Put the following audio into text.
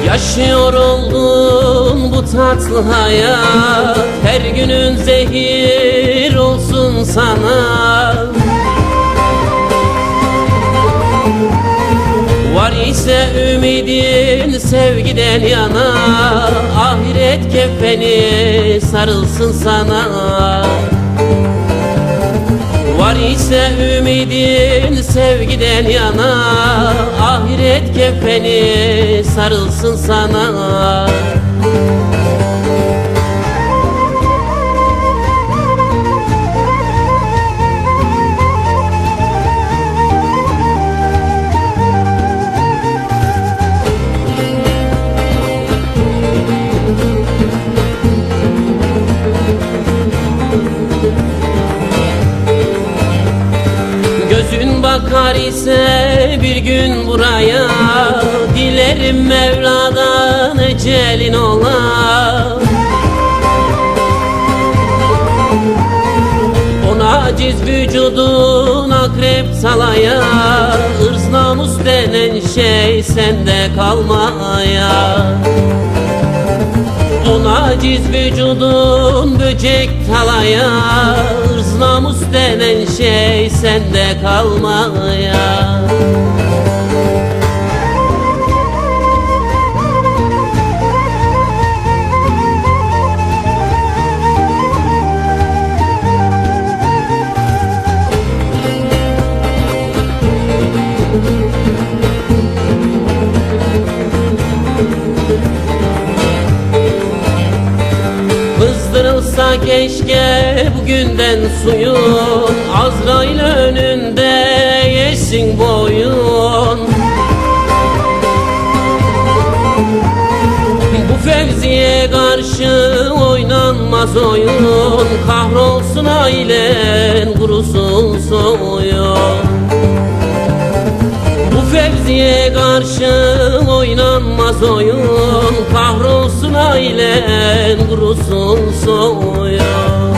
Yaşıyor oldun bu tatlı hayat, her günün zehir olsun sana. Var ise ümidin sevgiden yana, ahiret kefeni sarılsın sana. Var ise ümidin sevgiden yana, ahiret kefeni sarılsın sana. Gözün bakar ise bir gün buraya, dilerim Mevla'dan ecelin ola. O naciz vücudun akrep salaya, ırz namus denen şey sende kalmaya. O naciz vücudun böcek talaya, ırz namus denen şey sende kalmaya. Kızdırılsa keşke bugünden suyun, Azrail önünde yesin boyun. Bu fevziye karşı oynanmaz oyun, kahrolsun ailen, kurusun soyun. Bu fevziye karşı oynanmaz oyun, kahrolsun ailen, kurusun soyun.